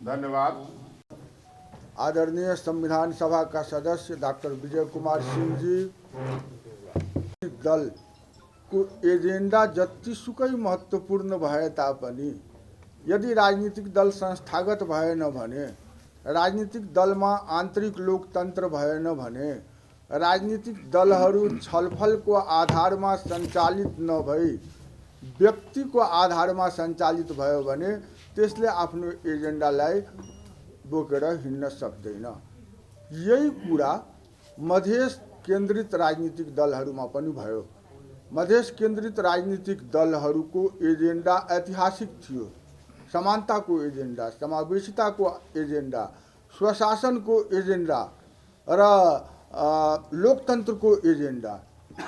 धन्यवाद। आदरणीय संविधान सभा का सदस्य डॉक्टर विजय कुमार सिंह जी, दल को एजेंडा जतिसुकै महत्त्वपूर्ण भए तापनि यदि राजनीतिक दल संस्थागत भएन भने, राजनीतिक दलमा आन्तरिक लोकतन्त्र भएन भने, राजनीतिक दलहरू छलफलको आधारमा सञ्चालित नभई व्यक्तिको आधारमा सञ्चालित भयो भने त्यसले आफ्नो एजेन्डालाई बोकेर हिँड्न सक्दैन। यही कुरा मधेस केन्द्रित राजनीतिक दलहरूमा पनि भयो। मधेस केन्द्रित राजनीतिक दलहरूको एजेन्डा ऐतिहासिक थियो। समानताको एजेन्डा, समावेशिताको एजेन्डा, स्वशासनको एजेन्डा र लोकतन्त्रको एजेन्डा।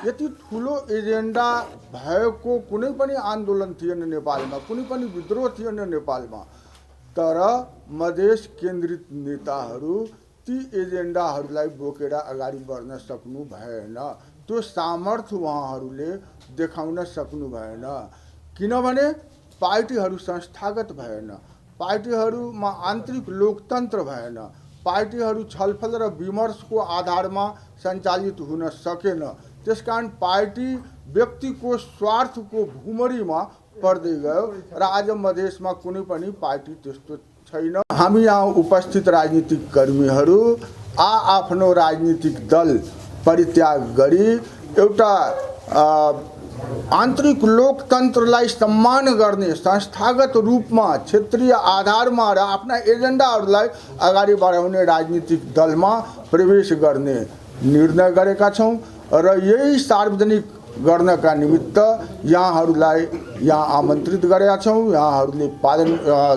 यति ठुलो एजेन्डा भएको कुनै पनि आन्दोलन थिएन नेपालमा, कुनै पनि विद्रोह थिएन नेपालमा। तर मधेस केन्द्रित नेताहरू ती एजेन्डाहरूलाई बोकेर अगाडि बढ्न सक्नु भएन। त्यो सामर्थ्य उहाँहरूले देखाउन सक्नु भएन, किनभने पार्टीहरू संस्थागत भएन, पार्टीहरूमा आन्तरिक लोकतन्त्र भएन, पार्टीहरू छलफल र विमर्शको आधारमा सञ्चालित हुन सकेन। त्यसकारण पार्टी व्यक्तिको स्वार्थको भुमरीमा पर्दै गयो र आज मधेसमा कुनै पनि पार्टी त्यस्तो छैन। हामी यहाँ उपस्थित राजनीतिक कर्मीहरू आफ्नो राजनीतिक दल परित्याग गरी एउटा आन्तरिक लोकतन्त्रलाई सम्मान गर्ने, संस्थागत रूपमा क्षेत्रीय आधारमा र आफ्ना एजेन्डाहरूलाई अगाडि बढाउने राजनीतिक दलमा प्रवेश गर्ने निर्णय गरेका छौँ र यही सार्वजनिक गर्नका निमित्त यहाँहरूलाई यहाँ आमन्त्रित गरेका छौँ। यहाँहरूले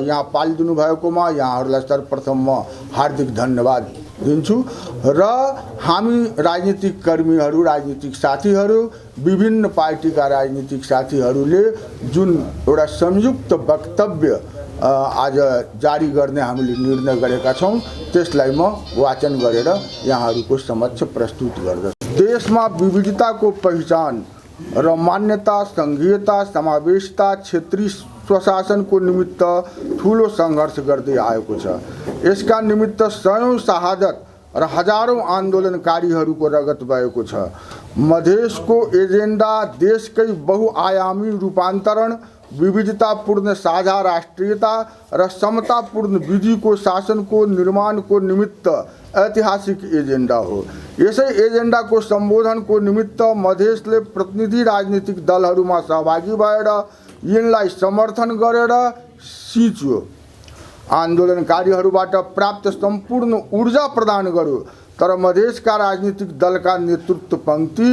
यहाँ पालिदिनु भएकोमा यहाँहरूलाई सर्वप्रथम म हार्दिक धन्यवाद दिन्छु र हामी राजनीतिक कर्मीहरू, राजनीतिक साथीहरू, विभिन्न पार्टीका राजनीतिक साथीहरूले जुन एउटा संयुक्त वक्तव्य आज जारी गर्ने हामीले निर्णय गरेका छौँ त्यसलाई म वाचन गरेर यहाँहरूको समक्ष प्रस्तुत गर्दछु। देशमा विविधताको पहिचान र मान्यता, सङ्घीयता, समावेशिता, क्षेत्रीय स्वशासनको निमित्त ठुलो सङ्घर्ष गर्दै आएको छ। यसका निमित्त सयौं शहादत र हजारौं आन्दोलनकारीहरूको रगत भएको छ। मधेसको एजेन्डा देशकै बहुआयामी रूपान्तरण, विविधतापूर्ण साझा राष्ट्रियता र समतापूर्ण विधिको शासनको निर्माणको निमित्त ऐतिहासिक एजेन्डा हो। यसै एजेन्डाको सम्बोधनको निमित्त मधेसले प्रतिनिधि राजनीतिक दलहरूमा सहभागी भएर यिनलाई समर्थन गरेर सिंच्यो, आन्दोलनकारीहरूबाट प्राप्त सम्पूर्ण ऊर्जा प्रदान गर्यो। तर मधेसका राजनीतिक दलका नेतृत्व पंक्ति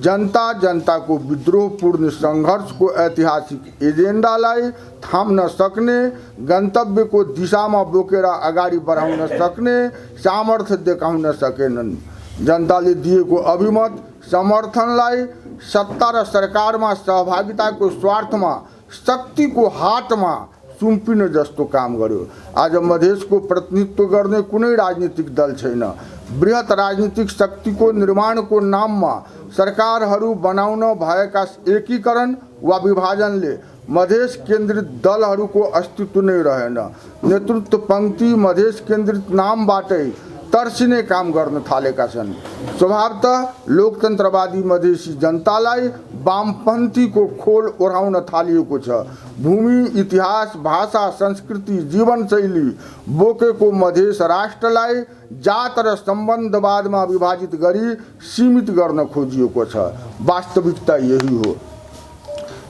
जनताको विद्रोहपूर्ण सङ्घर्षको ऐतिहासिक एजेन्डालाई थाम्न सक्ने, गन्तव्यको दिशामा बोकेर अगाडि बढाउन सक्ने सामर्थ्य देखाउन सकेनन्। जनताले दिएको अभिमत समर्थनलाई सत्ता र सरकारमा सहभागिताको स्वार्थमा शक्तिको हातमा सुम्पिने जस्तो काम गर्यो। आज मधेसको प्रतिनिधित्व गर्ने कुनै राजनीतिक दल छैन। बृहत राजनीतिक शक्तिको निर्माणको नाममा सरकारहरू बनाउन भएका एकीकरण वा विभाजनले मधेस केन्द्रित दलहरूको अस्तित्व नै रहेन। नेतृत्व पंक्ति मधेस केन्द्रित नामबाटै तर्सिने काम गर्न थालेका छन्। स्वभावतः लोकतन्त्रवादी मधेसी जनतालाई वामपन्थीको खोल ओढाउन थालिएको छ। भूमि, इतिहास, भाषा, संस्कृति, जीवनशैली बोकेको मधेस राष्ट्रलाई जात र सम्बन्धवादमा विभाजित गरी सीमित गर्न खोजिएको छ। वास्तविकता यही हो।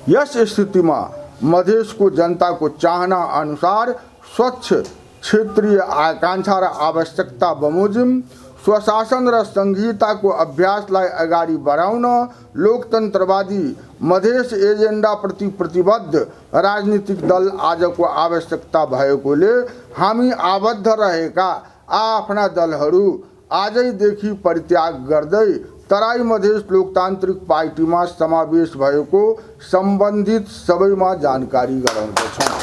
यस स्थितिमा मधेसको जनताको चाहना अनुसार स्वच्छ क्षेत्रीय आकांक्षा र आवश्यकता बमोजिम स्वशासन र सङ्घीयताको अभ्यासलाई अगाडि बढाउन लोकतन्त्रवादी मधेस एजेन्डाप्रति प्रतिबद्ध राजनीतिक दल आजको आवश्यकता भएकोले हामी आबद्ध रहेका आफ्ना दलहरू आजैदेखि परित्याग गर्दै तराई मधेस लोकतान्त्रिक पार्टीमा समावेश भएको सम्बन्धित सबैमा जानकारी गराउँदछौँ।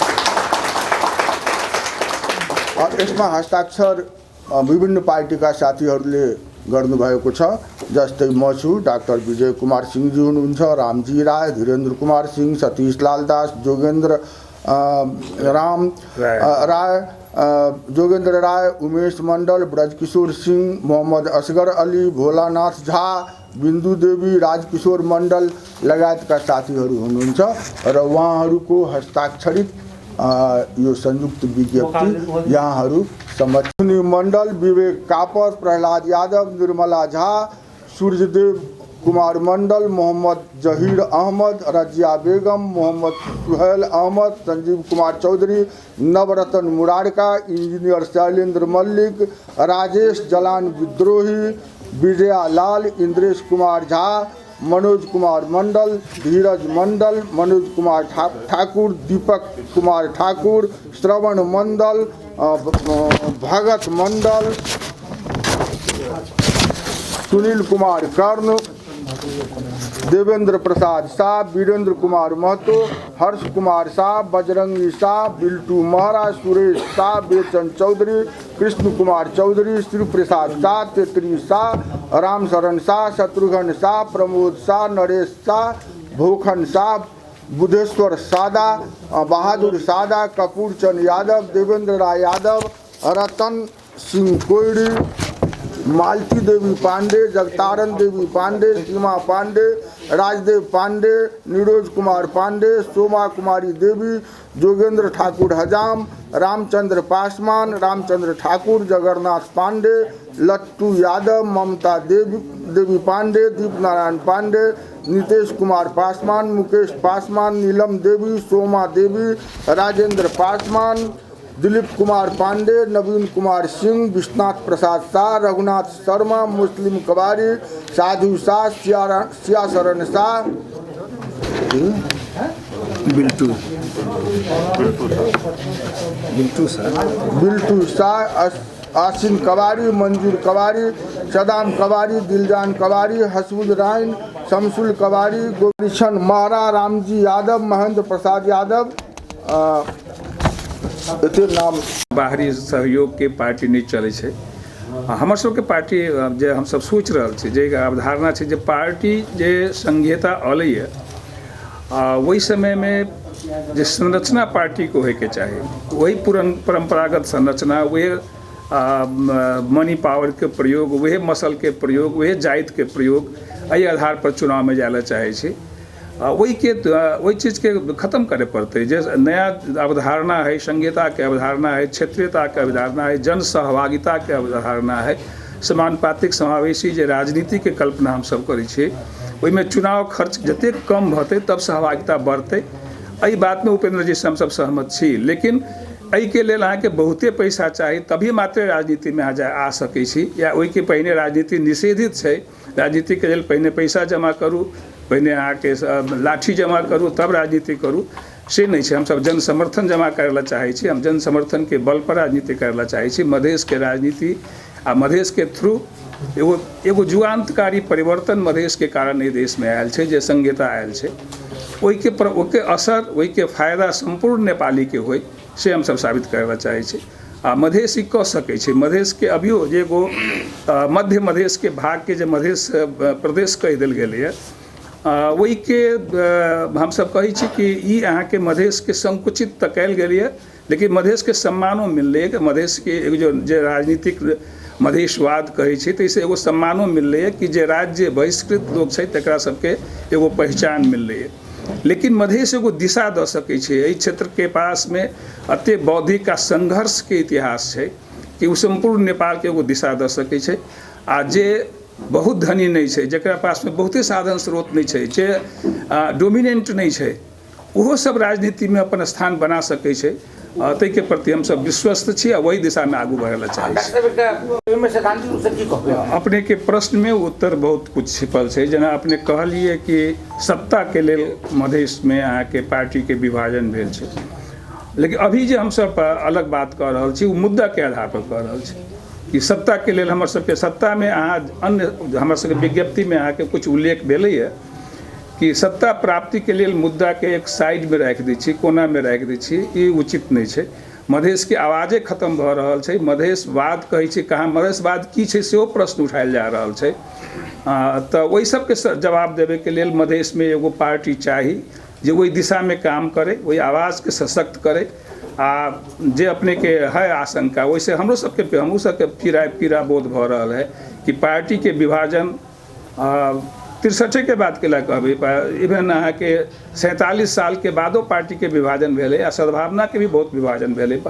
यसमा हस्ताक्षर विभिन्न पार्टीका साथीहरूले गर्नुभएको छ। जस्तै म छु, डाक्टर विजय कुमार सिंहजी हुनुहुन्छ, रामजी राय, धीरेन्द्र कुमार सिंह, सतीश लाल दास, जोगेन्द्र राम राय, जोगेंद्र राय, उमेश मंडल, ब्रजकिशोर सिंह, मोहम्मद असगर अली, भोलानाथ झा, बिन्दु देवी, राजकिशोर मण्डल लगायतका साथीहरू हुनुहुन्छ र उहाँहरूको हस्ताक्षरित यो संयुक्त विज्ञप्ति यहाँहरू समक्ष। मण्डल, विवेक कापर, प्रहलाद यादव, निर्मला झा, सूर्यदेव कुमार मंडल, मोहम्मद जहीर अहमद, रजिया बेगम, मोहम्मद सुहेल अहमद, संजीव कुमार चौधरी, नवरतन मुरारका, इंजीनियर शैलेंद्र मल्लिक, राजेश जलान विद्रोही, विजया लाल, इंद्रेश कुमार झा, मनोज कुमार मंडल, धीरज मंडल, मनोज कुमार ठाकुर, दीपक कुमार ठाकुर, श्रवण मंडल, भगत मंडल, सुनील कुमार कर्ण, देवेंद्र प्रसाद शाह, वीरेंद्र कुमार महतो, हर्ष कुमार शाह, बजरंगी शाह, बिल्टू महरा, सुरेश शाह, बेचन चौधरी, कृष्ण कुमार चौधरी, श्री प्रसाद शाह, तेतरी शाह, रामशरण शाह, शत्रुघ्न शाह, प्रमोद शाह, नरेश शाह, भूखन शाह, बुधेश्वर सादा, बहादुर सादा, कपूर चंद यादव, देवेंद्र राय यादव, रतन सिंह कोयड़ी, मालती देवी पांडे, जगतारण देवी पांडे, सीमा पांडे, राजदेव पांडे, नीरोज कुमार पांडे, सोमा कुमारी देवी, जोगेंद्र ठाकुर हजाम, रामचंद्र पासवान, रामचंद्र ठाकुर, जगन्नाथ पांडे, लट्टू यादव, ममता देवी पांडे, दीप नारायण पांडे, नीतेश कुमार पासवान, मुकेश पासवान, नीलम देवी, सोमा देवी, राजेंद्र पासवान, दिलीप कुमार पांडे, नवीन कुमार सिंह, विश्वनाथ प्रसाद शाह, रघुनाथ शर्मा, मुस्लिम कबारी, साधु शाह, सियाशरण शाह, बिल्टू शाह, आसिन कबारी, मंजूर कबारी, सदाम कबारी, दिलजान कबारी, हसमुद राइन, शमसुल कबारी, गोविशन महरा, रामजी यादव, महेंद्र प्रसाद यादव, नाम बाहरी सहयोग के पार्टी नहीं चले छे। हमर सबके पार्टी जे हम सब सोच रहल छी जे अवधारणा छै जे पार्टी जे संघीयता अलै वही समय में जे संरचना पार्टी को होय के चाही, वही परंपरागत संरचना, वही मनी पावर के प्रयोग, वही मसल के प्रयोग, वही जाइत के प्रयोग, एहि आधार पर चुनाव में जाए चाहे छी। वही चीज़ के खत्म करे पड़ते। जे नया अवधारणा है, संघीयता के अवधारणा है, क्षेत्रीयता के अवधारणा है, जन सहभागिता के अवधारणा है, समानुपातिक समावेशी जे राजनीति के कल्पना हम सब करै छी, ओहिमे चुनाव खर्च जते कम भते तब सहभागिता बढ़ते। एहि बात में उपेंद्र जी से हम सब सहमत छी, लेकिन एहि के लेल अहाँके बहुते पैसा चाही तभी मात्र राजनीति में आ सकै छी, या ओहि के पहिने राजनीति निषेधित छै। राजनीति के लेल पहिने पैसा जमा करू, पहिने अहाँके लाठी जमा करू तब राजनीति करू, से नहीं है। हम सब जन समर्थन जमा करे चाहे छी, हम जन समर्थन के बल पर राजनीति करे चाहे छी। मधेश के राजनीति आ मधेश के थ्रू एगो जुआंतकारी परिवर्तन मधेश के कारण ये देश में आयल छै, जे संघीयता आयल छै, ओके असर, वही के फायदा संपूर्ण नेपाली के होय से हम सब साबित करे चाहे छी। आ मधेश ई कऽ सकै छै। मधेश के अभियो जे एगो मध्य मधेश के भाग के जे मधेश प्रदेश कहि देल गेलै, वही के हम सब कही छी कि ई अहाँ के मधेश के संकुचित तऽ कयल गेल है, लेकिन मधेश के सम्मानो मिललै कि मधेश के एगो जे राजनीतिक मधेशवाद कही छी, तो इसे एगो सम्मानो मिललै है कि जे राज्य बहिष्कृत लोग छै तकरा सबके एगो पहचान मिललै है। लेकिन मधेश एगो दिशा दऽ सकै छै। एहि क्षेत्र के पास में अते बौद्धिक आ संघर्ष के इतिहास छै कि ओ संपूर्ण नेपाल के एगो दिशा दऽ सकै छै। आ जे बहुत धनी नहीं है, जकरा पास में बहुते साधन स्रोत नहीं है, जे डोमिनेंट नहीं है, वो सब राजनीति में अपन स्थान बना सकै छै। तै के प्रति हम सब विश्वस्त छी आ वही दिशा में आगू बढ़े चाहे छी। अपने के प्रश्न में उत्तर बहुत कुछ छिपल है। जेना अपने कहलिए कि सत्ता के लेल मधेश में अहाँ के पार्टी के विभाजन भेल छै, लेकिन अभी जे हम सब अलग बात कह रहल छी, मुद्दा के आधार पर कह रहल छी कि सत्ता के लेल हमर सबके सत्ता में अहाँ अन्य हमर सबके विज्ञप्ति में अहाँ के कुछ उल्लेख भेलै है कि सत्ता प्राप्ति के लिए मुद्दा के एक साइड में राख दै छी, कोना में राख दै छी, ई उचित नहीं है। मधेश के आवाजे खत्म भऽ रहल छै। मधेशवाद कहै छै, कहाँ मधेशवाद की छै सेहो प्रश्न उठायल जा रहल छै। तऽ ओहि सबके जवाब देवे के लेल मधेश में एगो पार्टी चाही जे वही दिशा में काम करे, वही आवाज़ के सशक्त करे। आ जे अपने के है आशंका, वैसे हमरो सबके पीड़ा बोध भ रहा है कि पार्टी के विभाजन 63 के बाद के कहबे, इवन अहाँके 47 साल के बादो पार्टी के विभाजन भेले, आ सद्भावना के भी बहुत विभाजन भेले,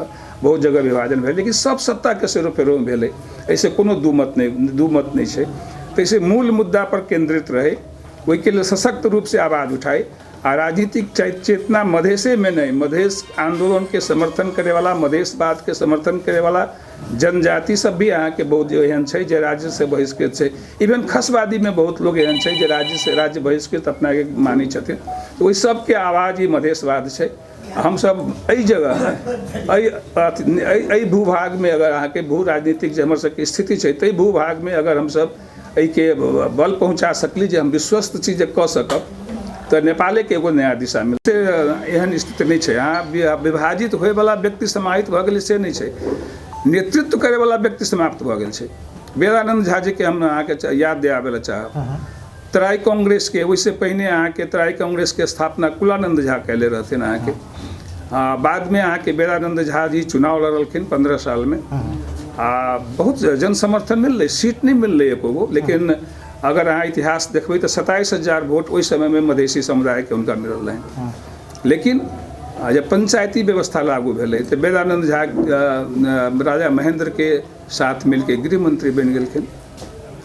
बहुत जगह विभाजन भेले, लेकिन सब सत्ता के सेरो फेरो में भेले, ऐसे कोनो दू मत नहीं है। तो इसे मूल मुद्दा पर केंद्रित रहे, वही के लिए सशक्त रूप से आवाज़ उठाए। आ राजनीतिक चेतना मधेशे में नहीं, मधेश आंदोलन के समर्थन करे वाला, मधेशवाद के समर्थन करे वाला जनजाति सब भी यहाँ के बहुत एहन है जे राज्य से बहिष्कृत है। इवन खसवादी में बहुत लोग एहन है जे राज्य बहिष्कृत अपना के मानी छथिन। तो वही सबके आवाज़ ही मधेशवाद है। हम सब एहि जगह एहि भूभाग में अगर अहाँ के भू राजनीतिक जे हमर सबके स्थिति है, तै भूभाग में अगर हम सब एहि के बल पहुँचा सकली जे हम विश्वस्त चीज कऽ सकब, तो नेपाले के एगो नया दिशा में एहन स्थिति नहीं है। यहाँ विभाजित होए वाला व्यक्ति समाहित भ गेल से नहीं है, नेतृत्व करे वाला व्यक्ति समाप्त भ गेल है। वेदानंद झा जी के हम अहाँके याद दियाबे ला चाहब। तराई कांग्रेस के वैसे पहले अहाँके तराई कांग्रेस के स्थापना कुलानंद झा कैले रहथिन अहाँके। बाद में अहाँके वेदानंद झा जी चुनाव लड़लखिन 15 साल में। बहुत जन समर्थन मिल रही, सीट नहीं मिल रही एको, लेकिन अगर अहाँ इतिहास देखबै तो 27,000 वोट उस समय में मधेसी समुदाय के उनका मिलल रहे। लेकिन जब पंचायती व्यवस्था लागू भेलै तो वेदानंद झा राजा महेंद्र के साथ मिलके गृह मंत्री बन गेलखिन,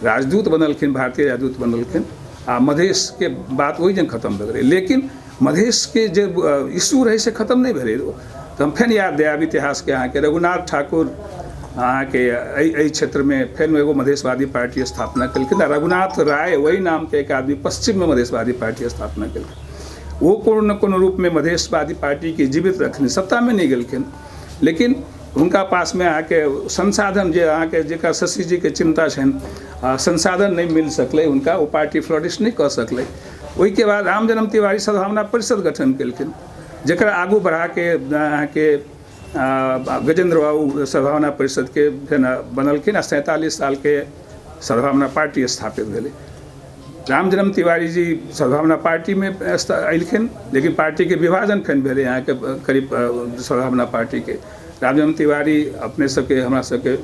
राजदूत बनलखिन, भारतीय राजदूत बनलखिन। आ मधेश के बात वही जन खत्म भऽ गेलै, लेकिन मधेश के जे इशू रहे से खत्म नहीं भेलै। तो हम फेर याद देब इतिहास के अहाँके रघुनाथ ठाकुर अहाँके एहि क्षेत्र में फेर एगो मधेशवादी पार्टी स्थापना केलखिन। रघुनाथ राय वही नाम के एक आदमी पश्चिम में मधेशवादी पार्टी स्थापना केलखिन। वो कोनो न कोनो रूप में मधेशवादी पार्टी के जीवित रखने, सत्ता में नहीं गेलखिन, लेकिन उनका पास में आके संसाधन जे अहाँके जेकरा शशि जी के चिंता छनि, संसाधन नहीं मिल सकले उनका, वो पार्टी फ्लरिश नहीं कर सकले। वही के बाद राम जन्म तिवारी सद्भावना परिषद गठन केलखिन, जेकरा आगू बढ़ा के अहाँके गजेंद्र बाबू सद्भावना परिषद के बनलखिन। 47 साल के सद्भावना पार्टी स्थापित भेलै। राम जन्म तिवारी जी सद्भावना पार्टी में अयलखिन, लेकिन पार्टी के विभाजन फेन भेलै यहाँ के करीब सद्भावना पार्टी के। राम जन्म तिवारी अपने सबके हमरा सबके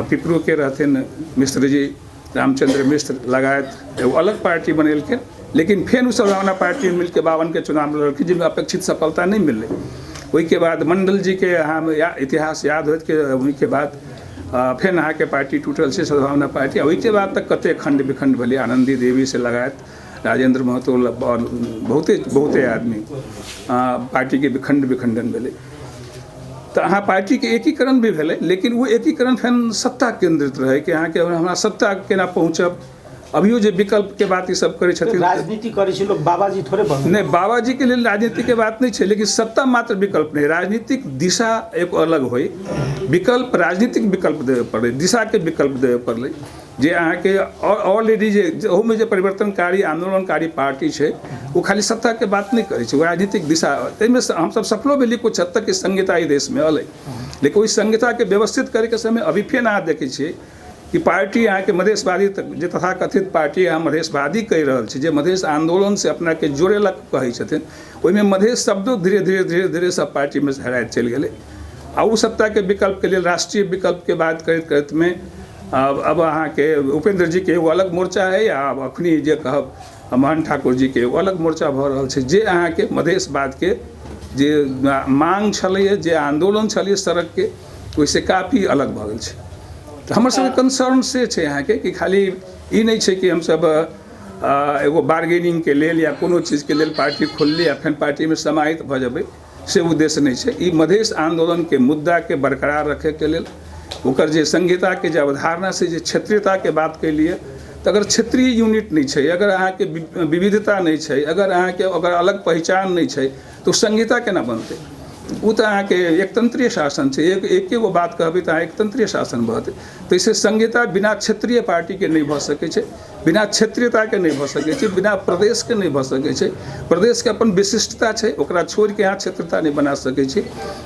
पिपरू के रहथिन, मिश्र जी रामचंद्र मिश्र लगायत एगो अलग पार्टी बनेलखिन, लेकिन फेन सद्भावना पार्टी में मिलकर 52 के चुनाव लड़लखिन, जिनमें अपेक्षित सफलता नहीं मिललै। वही के बाद मंडल जी के हम इतिहास याद होत के वही के बाद फिर अहाँ के पार्टी टूटल से सद्भावना पार्टी। वही के बाद तक कते खंड विखंड भेलै, आनंदी देवी से लगायत राजेंद्र महतो और बहुते आदमी पार्टी के विखंडन भेलै। तो अहाँ पार्टी के एकीकरण भी भेलै, लेकिन वो एकीकरण फिर सत्ता केंद्रित रहे कि अहाँ के हमरा सत्ता केना पहुँचब। अभियो जे विकल्प के बात ये सब करे छथिन, राजनीति करे छै लोग, बाबाजी थोड़े बने नहीं, बाबाजी के लिए राजनीति के बात नहीं है, लेकिन सत्ता मात्र विकल्प नहीं, राजनीतिक दिशा एक अलग होई, विकल्प राजनीतिक विकल्प देवे पड़े, दिशा के विकल्प देवे पड़े। जे अहाँ के ऑलरेडी जे में जे परिवर्तनकारी आंदोलनकारी पार्टी है, वो खाली सत्ता के बात नहीं करे छै, वो राजनीतिक दिशा। में हम सब सफलो भेली कुछ हद तक संहिता ई देश में अलै, लेकिन ओहि संहिता के व्यवस्थित करे के समय अभी फेर अहाँ देखै छियै कि पार्टी यहाँ के मधेशवादी जे तथाकथित पार्टी यहाँ मधेशवादी कहि रहल छै, जे मधेश आंदोलन से अपना के जोड़ेलक कहै छथिन, ओहिमे मधेश शब्दो धीरे धीरे सब पार्टी में हराइत चलि गेलै। आ उ सत्ता के विकल्प के लिए राष्ट्रीय विकल्प के बात करैत में अब अहाँ के उपेंद्र जी के एगो अलग मोर्चा है, या अखनी जे कहब मोहन ठाकुर जी के एगो अलग मोर्चा भऽ रहल छै, जे अहाँ के मधेशवाद के जे मांग छलै, जे आंदोलन छलै सड़क के, ओहिसे काफी अलग भऽ गेल छै। तो हमर सबके कंसर्न से छै यहाँ के कि खाली ई नहीं छै कि हम सब एगो बार्गेनिंग के लेल या कोनो चीज के लेल पार्टी खोलली या फिर पार्टी में समाहित भऽ जेबै, से उद्देश्य नहीं छै। ई मधेश आंदोलन के मुद्दा के बरकरार रखे के लेल ओकर जे संहिता के जे अवधारणा से जे क्षेत्रीयता के बात के लिए, तो अगर क्षेत्रीय यूनिट नहीं छै, अगर अहाँ के विविधता नहीं छै, अगर अहाँ के अगर अलग पहचान नहीं छै, तो संहिता केना बनतै। वो तो अहाँ के एकतंत्रीय शासन है, एक गो बात कहबै तो एकतंत्रीय शासन बढ़ते। तो इसे संहिता बिना क्षेत्रीय पार्टी के नहीं भऽ सकै छै, बिना क्षेत्रीयता के नहीं भऽ सकै छै, बिना प्रदेश के नहीं भऽ सकै छै। प्रदेश के अपन विशिष्टता है, ओकरा छोड़ के अहाँ क्षेत्रता नहीं बना सकै छी।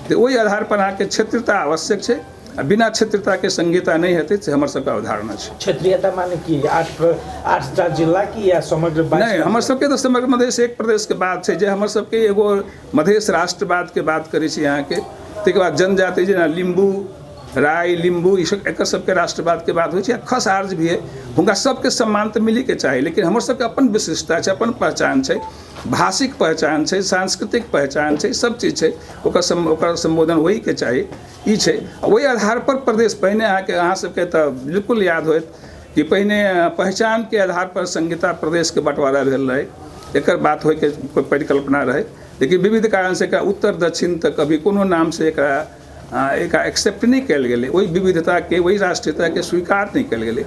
तो वही आधार पर अहाँ के क्षेत्रता आवश्यक है। बिना क्षेत्रीयता के संहिता नहीं हेतै से हमर सबके अवधारणा छै। क्षेत्रीयता माने की 8टा जिला की या समग्र 22? नहीं, हमर सबके तो समग्र मधेश एक प्रदेश के बात छै, जे हमर सबके एगो मधेश राष्ट्रवाद के बात करै छी यहाँ के, ताहिके बाद जनजाति जेना लिम्बू राय लिम्बू ई सब एकर सबके राष्ट्रवाद के बात होइ छै। खस आर्ज भी है, हुनका सबके सम्मान तऽ मिली के चाही, लेकिन हमर सबके अपन विशिष्टता छै, अपन पहचान छै, भाषिक पहचान छै, सांस्कृतिक पहचान छै, सब चीज छै, ओकर संबोधन होई के चाही। ई छै ओहि आधार पर प्रदेश पहिने अहाँ सबके तऽ बिल्कुल याद होइत कि पहिने पहचान के आधार पर संहिता प्रदेश के बंटवारा भेल रहे, एकर बात होय के कोई परिकल्पना रहे, लेकिन विविध कारण से एकरा उत्तर दक्षिण तक कभी कोनो नाम से एकरा एक्सेप्ट नहीं कल गेलै, वही विविधता के वही राष्ट्रीयता के स्वीकार नहीं कल गेलै।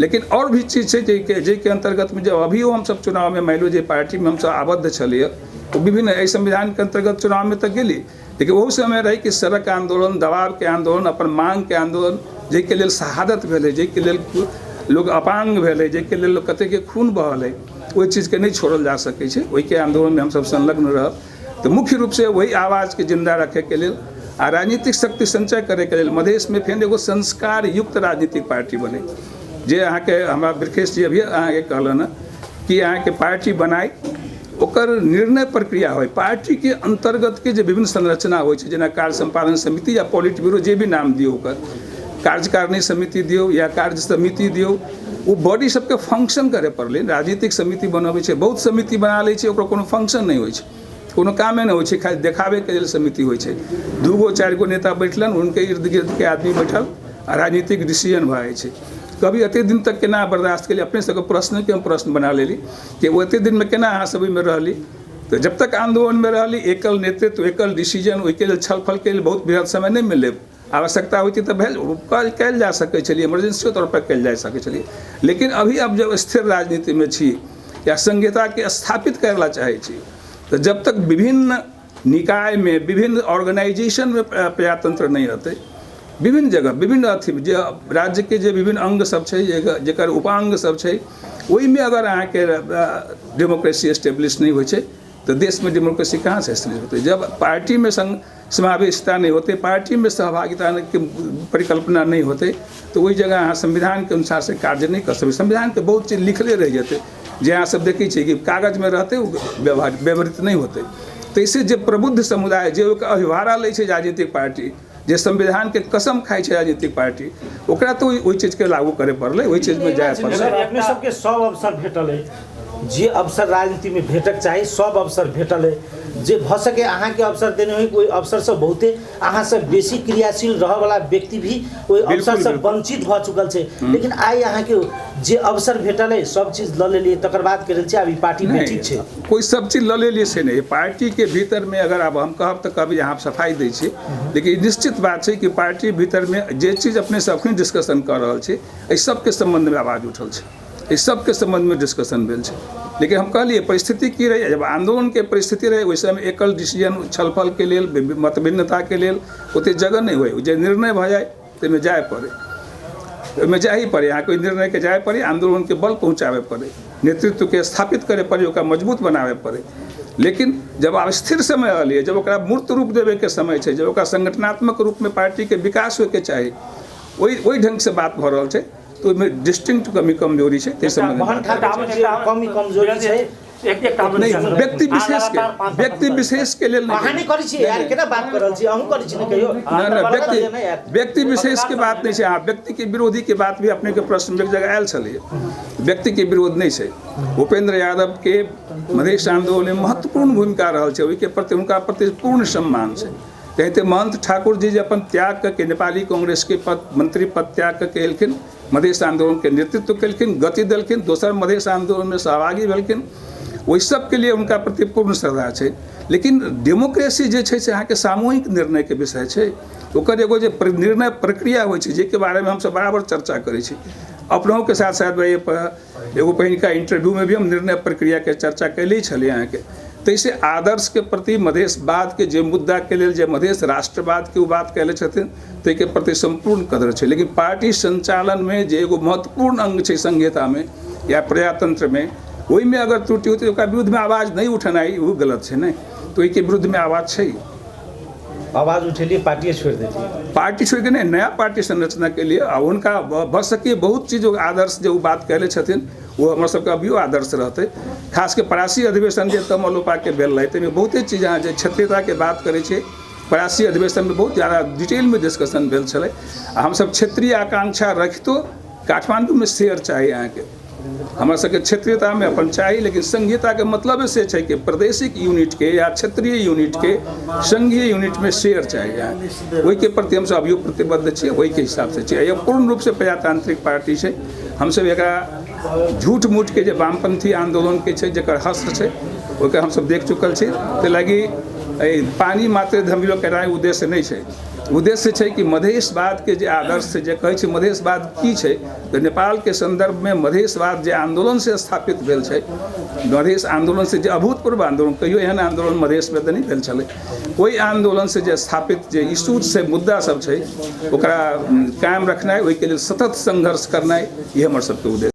लेकिन और भी चीज है जे अंतर्गत में जब अभियो हम सब चुनाव में मान लो जे पार्टी में हम सब आबद्ध छलिए, तो विभिन्न एहि संविधान के अंतर्गत चुनाव में तक गेली, लेकिन वह समय रही कि सड़क आंदोलन, दबाव के आंदोलन, अपन मांग के आंदोलन, जाहिके लेल शहादत भेलै, जाहिके लेल लोग अपांग भेलै, जाहिके लेल कते के खून बहल है, ओहि चीज के नहीं छोड़ल जा सकै छै। ओहि के आंदोलन में हम सब संलग्न रहब, तो मुख्य रूप से वही आवाज के जिंदा रखे के लेल आ राजनीतिक शक्ति संचय करे के लेल मधेश में फेर एगो संस्कार युक्त राजनीतिक पार्टी बने, जे अहाँ के हमरा बिरखेश जी अभी अहाँ के कहलन कि अहाँ के पार्टी बनाई, ओकर निर्णय प्रक्रिया हो, पार्टी के अंतर्गत के जो विभिन्न संरचना हो, जेना कार्य संपादन समिति या पॉलिट ब्यूरो जे भी नाम दियो, ओकर कार्यकारिणी समिति दियो या कार्य समिति दियो, वो बॉडी सबके फंक्शन करे पड़ले। राजनीतिक समिति बनबै छै, बहुत समिति बना लै छै, ओकर कोनो फंक्शन नहीं होइ छै, कोनो कामे नहीं होइ छै, खाली देखावे के लेल समिति होइ छै। 2 4 गो नेता बैठलन, उनके इर्द गिर्द के आदमी बैठल आ राजनीतिक डिसीजन भए छै। कभी एते दिन तक केना बर्दाश्त के लिए अपने सबके प्रश्न के हम प्रश्न बना लेली कि वो एते दिन में केना अहाँ सब में रहली, तो जब तक आंदोलन में रहली एकल नेतृत्व, एकल डिसीजन, ओहिके लेल छल फल के लिए बहुत बृहद समय नहीं मिले, आवश्यकता होती तो कल जा सकै छलिए, इमरजेंसी तौर पर कल जा सकै छलिए। लेकिन अभी अब जब स्थिर राजनीति में छी या संहिता के स्थापित करला चाहे छी, तो जब तक विभिन्न निकाय में, विभिन्न ऑर्गेनाइजेशन में प्रजातंत्र नहीं रहते, विभिन्न जगह विभिन्न अथी जे राज्य के जे विभिन्न अंग सब छै, जेकर उपांग सब छै, ओहि में अगर अहाँ के डेमोक्रेसी एस्टेब्लिश नहीं होइ छै, तो देश में डेमोक्रेसी कहाँ से एस्टेब्लिश होते? जब पार्टी में समावेशिता नहीं होते, पार्टी में सहभागिता की परिकल्पना नहीं होते, तो वही जगह अहाँ संविधान के अनुसार से कार्य नहीं कर सकते। संविधान के बहुत चीज लिखले रह जाते, जे अहाँ सब देखै छियै कि कागज में रहते व्यवहारित नहीं होते। तो इससे जो प्रबुद्ध समुदाय जे अभिभारा लै छै राजनीतिक पार्टी, जे संविधान के कसम खाई छै राजनीतिक पार्टी, ओकरा तो वही चीज के लागू करे पड़ले, वही चीज में जाए पड़ले। अपने सबके सब अवसर भेटल है, जे अवसर राजनीति में भेटक चाही सब अवसर भेटल है, जे भ सके अहाँ के अवसर देने हो, कोई अवसर से बहुते अहाँ से बेसी क्रियाशील रह वाला व्यक्ति भी कोई अवसर से वंचित भ चुकल छै। लेकिन आई अहाँ के जे अवसर भेटल है सब चीज ल लेलिए, तकर बाद करल छै अभी पार्टी में ठीक छै, कोई सब चीज ल लेलिए से नहीं। पार्टी के भीतर में अगर अब हम कहब तो कभी यहाँ सफाई दै छै, लेकिन निश्चित बात है कि पार्टी भीतर में जे चीज अपने से अखन डिस्कशन कर रहा है, एहि सबके संबंध में आवाज उठल छै, इस सब के संबंध में डिस्कशन भेल छै। लेकिन हम कहलिए परिस्थिति की रही, जब आंदोलन के परिस्थिति रहे, वैसे में एकल डिसीजन छलफल के लेल, मतभिन्नता के लेल ओते जगह नहीं हुए, जे निर्णय भ जाए ताहिमे जाए पड़े, ओहिमे जाए ही पड़े, यहाँ कोई निर्णय के जाए पड़े, आंदोलन के बल पहुँचावे पड़े, नेतृत्व के स्थापित करे पड़े, ओकरा मजबूत बनावे पड़े। लेकिन जब आप स्थिर समय अलिए, जब ओकरा मूर्त रूप देवे के समय है, जब ओकरा संगठनात्मक रूप में पार्टी के विकास होके चाही, वही ढंग से बात भ रहल छै, तो में डिस्टिंक्ट कमी कमजोरी है। कमी कमजोरी छै नहीं, व्यक्ति विशेष के लेल अहाँ नहीं करै छी यार, केना बात कर रहल छी, अहूँ करै छी ने कहियो ना, व्यक्ति विशेष के बात नहीं है। हाँ, व्यक्ति के विरोधी के बात भी अपने के प्रश्न में एक जगह आयल छलिए, व्यक्ति के विरोध नहीं है। भूपेंद्र यादव के मधेश आंदोलन में महत्वपूर्ण भूमिका रहल छै, ओहि के प्रति हुनका प्रति पूर्ण सम्मान छै। कहते महंत ठाकुर जी अपन त्याग करके नेपाली कांग्रेस के मंत्री पद त्याग करके एलखिन, मधेश आंदोलन के नेतृत्व केलखिन, गति देलखिन, दोसर मधेश आंदोलन में सहभागी भेलखिन, वही सब के लिए उनका प्रति पूर्ण श्रद्धा छै। लेकिन डेमोक्रेसी जे छै से अहाँ के सामूहिक निर्णय के विषय छै, ओकर एगो जे निर्णय प्रक्रिया होइ छै, जे के बारे में हम सब बराबर चर्चा करै छी। अपनों के साथ साथ एगो पहिनका इंटरव्यू में भी हम निर्णय प्रक्रिया के चर्चा कैले छलिए अहाँ के। तो इसे आदर्श के प्रति मधेशवाद के जे मुद्दा के लेल, जे मधेश राष्ट्रवाद के बात कैले छथिन, तो के प्रति संपूर्ण कदर छै। लेकिन पार्टी संचालन में जे एगो महत्वपूर्ण अंग छै संहिता में या प्रजातंत्र में, वही में अगर त्रुटि होती तो विरुद्ध में आवाज नहीं उठनाई वो गलत है, नहीं तो के विरुद्ध में आवाज है। आवाज़ उठेलिए, पार्टी छोड़ देलिए? पार्टी छोड़ के नहीं, नया पार्टी संरचना के लिए आ उनका भऽ सके बहुत चीज आदर्श जो बात कहले छथिन वो हमर सबके अभियो आदर्श रहते। खास के परासी अधिवेशन जे तमलोपा के भेल रहे ताहिमे बहुते चीज अहाँ जे क्षेत्रीयता के बात करै छै, परासी अधिवेशन में बहुत ज़्यादा डिटेल में डिस्कशन भेल छलै। आ हमसब क्षेत्रीय आकांक्षा रखितो काठमांडू में शेयर चाही अहाँके, हमरा सबके क्षेत्रीयता में अपन चाही, लेकिन संघीयता के मतलब से छै कि प्रादेशिक यूनिट के या क्षेत्रीय यूनिट के संघीय यूनिट में शेयर चाही अहाँके। ओहि के प्रति हमसब अभियो प्रतिबद्ध छियै, ओहि के हिसाब से छियै। यह पूर्ण रूप से प्रजातांत्रिक पार्टी छै। हमसब एकरा झूठ मूठ के जे वामपंथी आंदोलन के छै जकर हस्त छै ओके हमसब देख चुकल छी। ताहि लागी पानी मात्र धमिलो कराय उद्देश्य नहीं छै। उद्देश्य छै कि मधेशवाद के जे आदर्श छै, जे कहै छै मधेशवाद की छै, तऽ नेपाल के संदर्भ में मधेशवाद जे आंदोलन से स्थापित भेल छै, मधेश आंदोलन से जे अभूतपूर्व आंदोलन, कहियो एहन आंदोलन मधेश में तऽ नहीं भेल छलै, ओहि आंदोलन से जे स्थापित जे इशू से मुद्दा सब छै ओकरा कायम रखनाइ, ओहि के लेल सतत संघर्ष करनाइ, ये हमर सबके उद्देश्य।